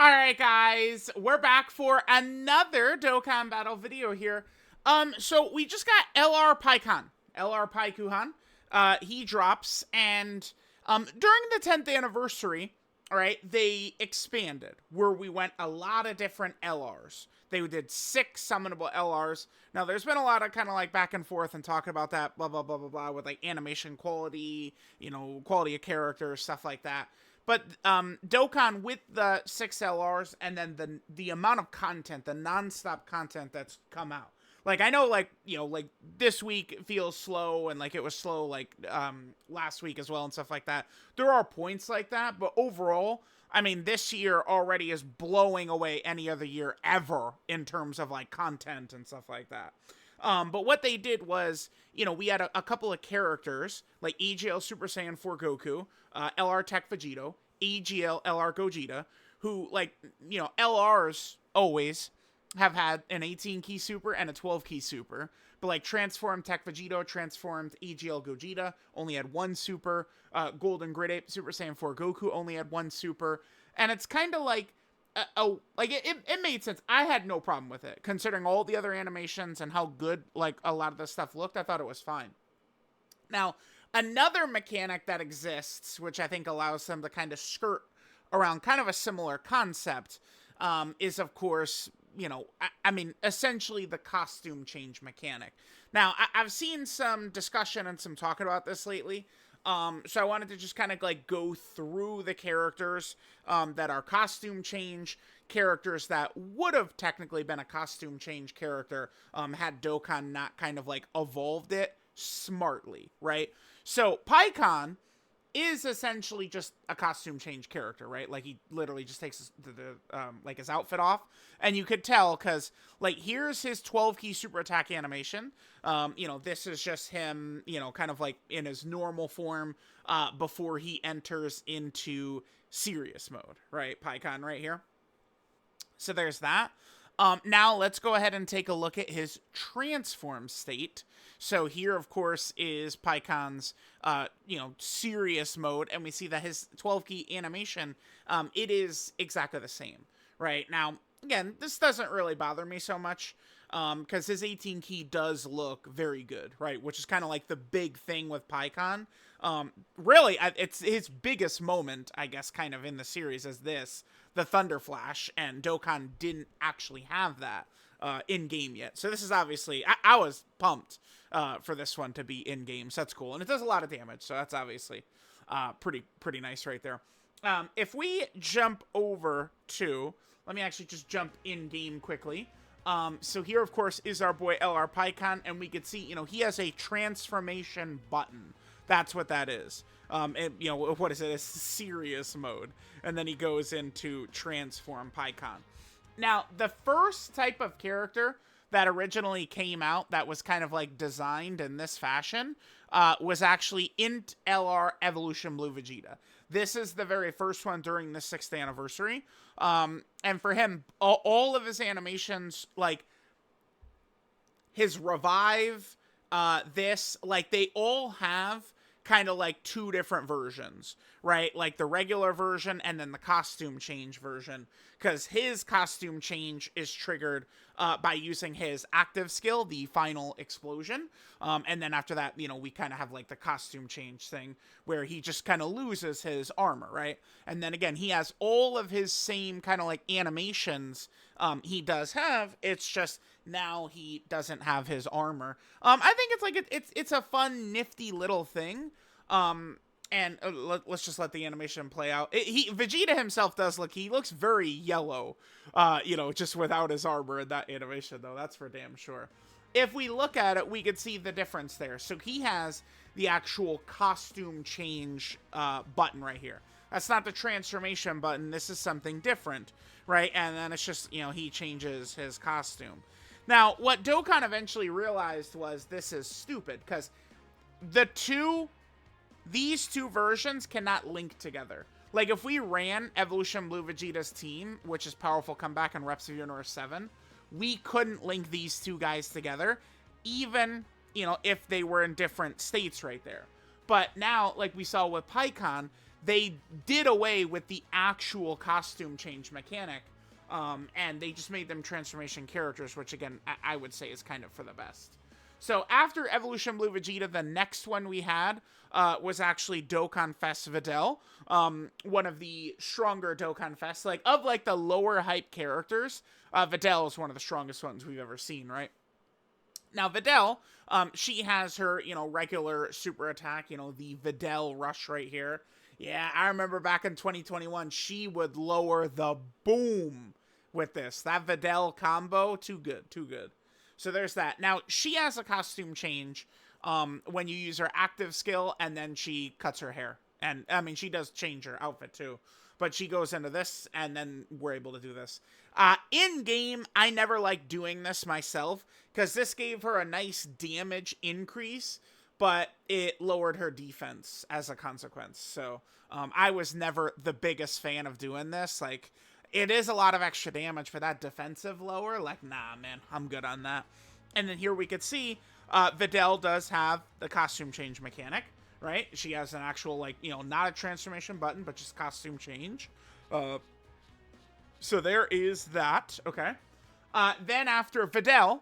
Alright guys, we're back for another Dokkan battle video here. So we just got LR Paikon. LR Paikuhan. He drops, and during the 10th anniversary, alright, they expanded, where we went a lot of different LRs. They did 6 summonable LRs. Now, there's been a lot of kind of like back and forth and talking about that, blah, blah, blah, blah, blah, with like animation quality, quality of characters, stuff like that. But Dokkan with the 6 LRs and then the amount of content, the non-stop content that's come out. Like, I know, like, like this week feels slow, and like it was slow like last week as well and stuff like that. There are points like that, but overall, I mean, this year already is blowing away any other year ever in terms of like content and stuff like that. But what they did was, we had a couple of characters, like EGL Super Saiyan 4 Goku, LR Tech Vegito, EGL LR Gogeta, who, like, LRs always have had an 18 key super and a 12 key super. But, like, Transformed Tech Vegito, Transformed EGL Gogeta only had 1 super. Golden Grid Ape Super Saiyan 4 Goku only had 1 super. And it's kind of like, it made sense. I had no problem with it, considering all the other animations and how good, like, a lot of this stuff looked. I thought it was fine. Now, another mechanic that exists, which I think allows them to kind of skirt around kind of a similar concept, is, of course, I mean, essentially the costume change mechanic. Now, I've seen some discussion and some talking about this lately. So I wanted to just kind of like go through the characters that are costume change, characters that would have technically been a costume change character had Dokkan not kind of like evolved it smartly, right? So Paikon is essentially just a costume change character, right? Like, he literally just takes like his outfit off, and you could tell because, like, here's his 12 key super attack animation. This is just him, kind of like in his normal form before he enters into serious mode, right? Paikon right here. So there's that. Now let's go ahead and take a look at his transform state. So here, of course, is Paikon's, serious mode, and we see that his 12 key animation, it is exactly the same, right? Now, again, this doesn't really bother me so much, because his 18 key does look very good, right? Which is kind of like the big thing with Paikon. Really, it's his biggest moment, I guess, kind of in the series is this, the Thunder Flash, and Dokkan didn't actually have that in-game yet. So this is obviously, I was pumped for this one to be in-game, so that's cool. And it does a lot of damage, so that's obviously pretty nice right there. If we jump over to, let me actually just jump in-game quickly. So here, of course, is our boy LR Paikon, and we can see, he has a transformation button. That's what that is. What is it? A serious mode. And then he goes into transform Paikon. Now, the first type of character that originally came out that was kind of like designed in this fashion was actually Int LR Evolution Blue Vegeta. This is the very first one during the 6th anniversary. And for him, all of his animations, like his revive, they all have kind of like 2 different versions, right? Like the regular version and then the costume change version, because his costume change is triggered by using his active skill, the final explosion. And then after that, we kind of have like the costume change thing where he just kind of loses his armor, right? And then again, he has all of his same kind of like animations he does have. It's just now he doesn't have his armor. I think it's like it's a fun, nifty little thing. And let's just let the animation play out. Vegeta himself he looks very yellow, just without his armor in that animation, though. That's for damn sure. If we look at it, we could see the difference there. So he has the actual costume change button right here. That's not the transformation button. This is something different, right? And then it's just, he changes his costume. Now, what Dokkan eventually realized was this is stupid, because these 2 versions cannot link together. Like, if we ran Evolution Blue Vegeta's team, which is Powerful Comeback and Reps of Universe 7, we couldn't link these 2 guys together, even, if they were in different states right there. But now, like we saw with Paikon, they did away with the actual costume change mechanic, and they just made them transformation characters, which again, I would say is kind of for the best. So after Evolution Blue Vegeta, the next one we had was actually Dokkan Fest Videl, one of the stronger Dokkan Fest, like of like the lower hype characters. Videl is one of the strongest ones we've ever seen, right? Now Videl, she has her, regular super attack, the Videl Rush right here. Yeah, I remember back in 2021, she would lower the boom with this. That Videl combo, too good, too good. So there's that. Now, she has a costume change when you use her active skill, and then she cuts her hair. And, I mean, she does change her outfit, too. But she goes into this, and then we're able to do this. In-game, I never liked doing this myself, because this gave her a nice damage increase, but it lowered her defense as a consequence. So, I was never the biggest fan of doing this. Like, it is a lot of extra damage for that defensive lower. Like, nah, man, I'm good on that. And then here we could see Videl does have the costume change mechanic, right? She has an actual, like, not a transformation button, but just costume change. So there is that, okay? Then after Videl,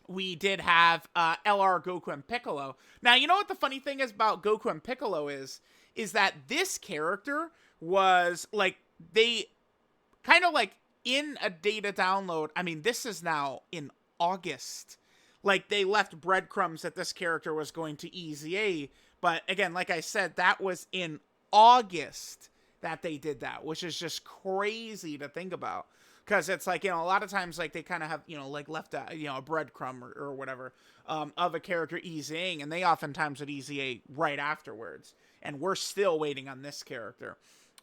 we did have LR, Goku, and Piccolo. Now, you know what the funny thing is about Goku and Piccolo is that this character was, like, they kind of like in a data download. I mean, this is now in August. Like, they left breadcrumbs that this character was going to EZA. But again, like I said, that was in August that they did that, which is just crazy to think about. Because it's like, a lot of times, like, they kind of have, like, left a, a breadcrumb or whatever of a character EZAing. And they oftentimes would EZA right afterwards. And we're still waiting on this character.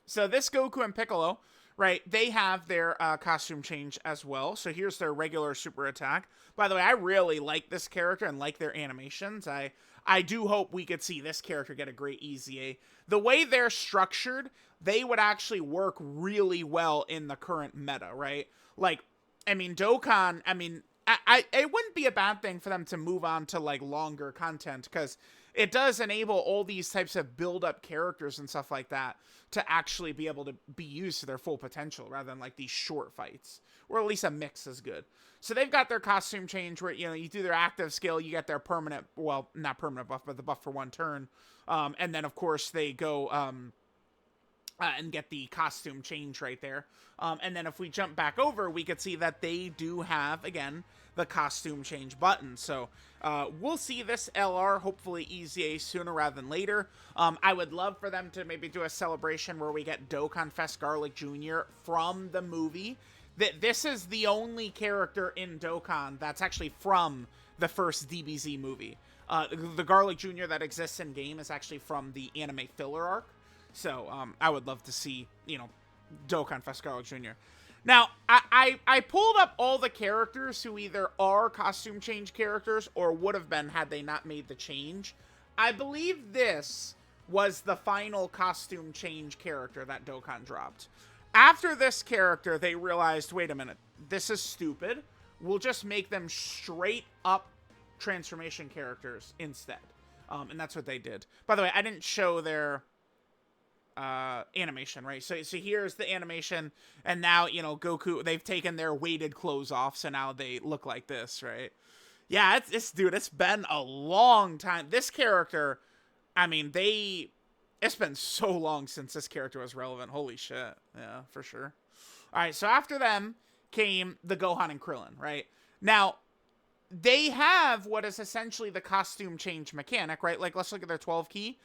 So this Goku and Piccolo, right, they have their costume change as well. So here's their regular super attack. By the way, I really like this character and like their animations. I do hope we could see this character get a great EZA. The way they're structured, they would actually work really well in the current meta, right? Like, I mean, Dokkan, I mean, it wouldn't be a bad thing for them to move on to, like, longer content, because it does enable all these types of build-up characters and stuff like that to actually be able to be used to their full potential, rather than, like, these short fights. Or at least a mix is good. So they've got their costume change where, you do their active skill, you get their permanent, well, not permanent buff, but the buff for one turn. And then, of course, they go and get the costume change right there. And then if we jump back over, we could see that they do have, again, the costume change button. So we'll see this LR hopefully EZA sooner rather than later. I would love for them to maybe do a celebration where we get Dokkan Fest Garlic Jr. from the movie. This is the only character in Dokkan that's actually from the first DBZ movie. The Garlic Jr. that exists in game is actually from the anime filler arc. So I would love to see, Dokkan Fest Garlic Jr. Now, I pulled up all the characters who either are costume change characters or would have been had they not made the change. I believe this was the final costume change character that Dokkan dropped. After this character, they realized, wait a minute, this is stupid. We'll just make them straight up transformation characters instead. And that's what they did. By the way, I didn't show their animation, right? So here's the animation, and now, Goku, they've taken their weighted clothes off, so now they look like this, right? Yeah, it's been a long time. This character, I mean, it's been so long since this character was relevant. Holy shit. Yeah, for sure. All right, so after them came the Gohan and Krillin, right? Now, they have what is essentially the costume change mechanic, right? Like, let's look at their 12 key.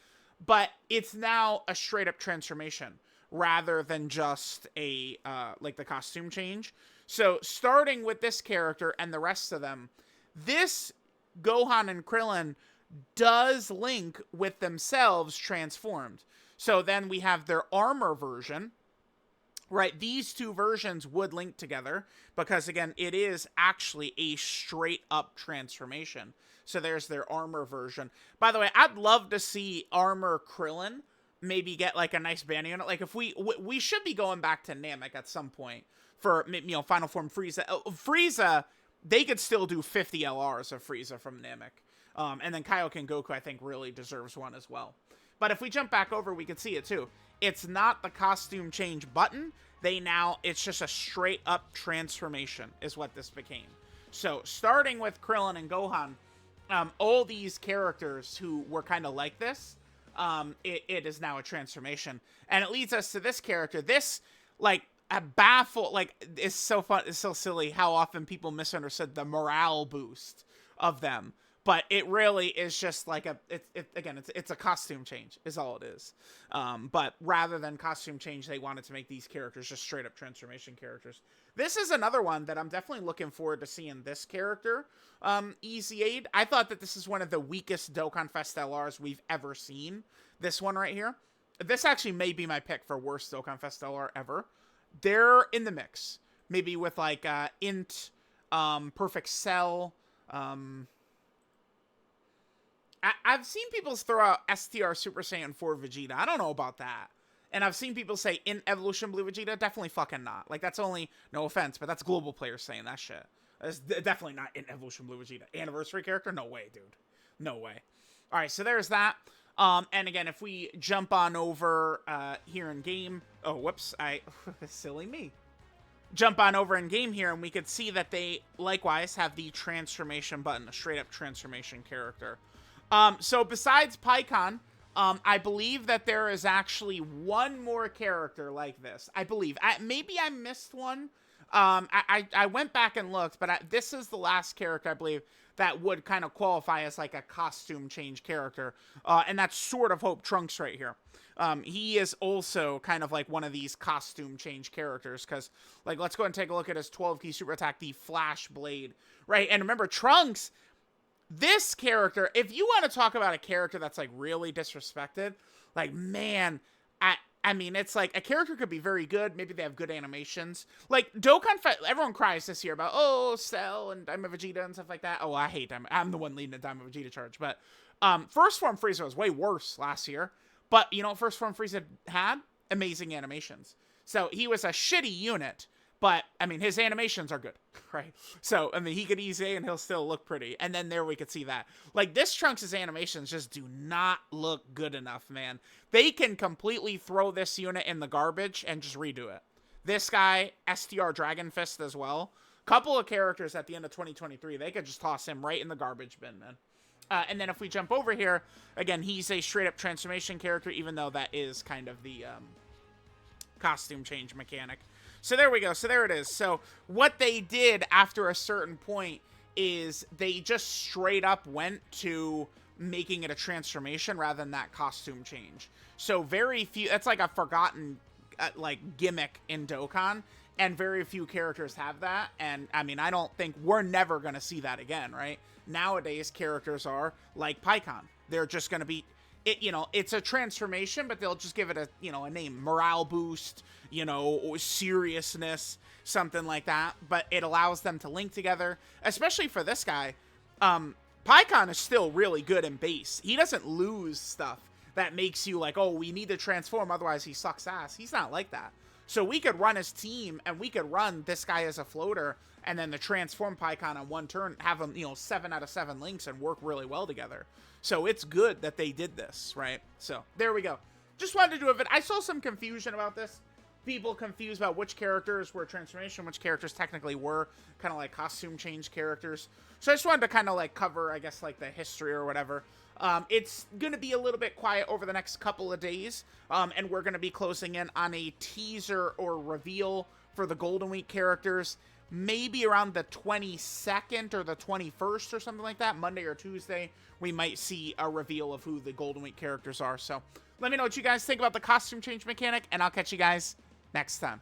But it's now a straight-up transformation rather than just a, like, the costume change. So, starting with this character and the rest of them, this Gohan and Krillin does link with themselves transformed. So then we have their armor version, right? These two versions would link together because, again, it is actually a straight up transformation. So there's their armor version. By the way, I'd love to see Armor Krillin maybe get, like, a nice banner unit. Like, if we should be going back to Namek at some point for, Final Form Frieza. Frieza, they could still do 50 LRs of Frieza from Namek. And then Kaioken Goku, I think, really deserves one as well. But if we jump back over, we can see it too. It's not the costume change button. It's just a straight up transformation is what this became. So starting with Krillin and Gohan, all these characters who were kind of like this, it is now a transformation. And it leads us to this character. This, like, a baffle, like, it's so fun, it's so silly how often people misunderstood the morale boost of them. But it really is just like it's a costume change is all it is. But rather than costume change, they wanted to make these characters just straight up transformation characters. This is another one that I'm definitely looking forward to seeing this character, Easy Aid. I thought that this is one of the weakest Dokkan Fest LRs we've ever seen. This one right here. This actually may be my pick for worst Dokkan Fest LR ever. They're in the mix. Maybe with like Int, Perfect Cell, I've seen people throw out STR Super Saiyan 4 Vegeta. I don't know about that. And I've seen people say in Evolution Blue Vegeta. Definitely fucking not. Like, that's only, no offense, but that's global players saying that shit. That's definitely not in Evolution Blue Vegeta. Anniversary character? No way, dude. No way. All right, so there's that. And again, if we jump on over here in game. Oh, whoops. Silly me. Jump on over in game here, and we could see that they likewise have the transformation button, a straight up transformation character. So besides Pikkon, I believe that there is actually one more character like this. I believe. Maybe I missed one. I went back and looked, but this is the last character, I believe, that would kind of qualify as like a costume change character. And that's sort of Hope Trunks right here. He is also kind of like one of these costume change characters, because, like, let's go ahead and take a look at his 12-key super attack, the Flash Blade, right? And remember, Trunks, this character, if you want to talk about a character that's, like, really disrespected, like, man, I mean, it's like, a character could be very good. Maybe they have good animations. Like, Dokkan Fest, everyone cries this year about, oh, Cell and Diamond Vegeta and stuff like that. Oh, I hate Diamond. I'm the one leading the Diamond Vegeta charge. But First Form Frieza was way worse last year. But, you know what First Form Frieza had? Amazing animations. So, he was a shitty unit. But, I mean, his animations are good, right? So, I mean, he could easy and he'll still look pretty. And then there we could see that. Like, this Trunks' animations just do not look good enough, man. They can completely throw this unit in the garbage and just redo it. This guy, STR Dragon Fist as well. Couple of characters at the end of 2023, they could just toss him right in the garbage bin, man. And then if we jump over here, again, he's a straight-up transformation character, even though that is kind of the costume change mechanic. So there we go. So there it is. So what they did after a certain point is they just straight up went to making it a transformation rather than that costume change. So very few, that's like a forgotten like gimmick in Dokkan, and very few characters have that. And I mean, I don't think we're never going to see that again, right? Nowadays, characters are like Pikkon. They're just going to be, you know, it's a transformation, but they'll just give it a, you know, a name, morale boost, you know, or seriousness, something like that. But it allows them to link together, especially for this guy. Pikkon is still really good in base. He doesn't lose stuff that makes you like, oh, we need to transform, otherwise he sucks ass. He's not like that. So we could run his team, and we could run this guy as a floater, and then the transform Pikkon on one turn, have him, you know, 7 out of 7 links and work really well together. So it's good that they did this, right? So there we go. Just wanted to do a vid. I saw some confusion about this. People confused about which characters were transformation, which characters technically were kind of like costume change characters. So I just wanted to kind of like cover, I guess, like the history or whatever. It's going to be a little bit quiet over the next couple of days, and we're going to be closing in on a teaser or reveal for the Golden Week characters, maybe around the 22nd or the 21st or something like that, Monday or Tuesday. We might see a reveal of who the Golden Week characters are. So let me know what you guys think about the costume change mechanic, and I'll catch you guys next time.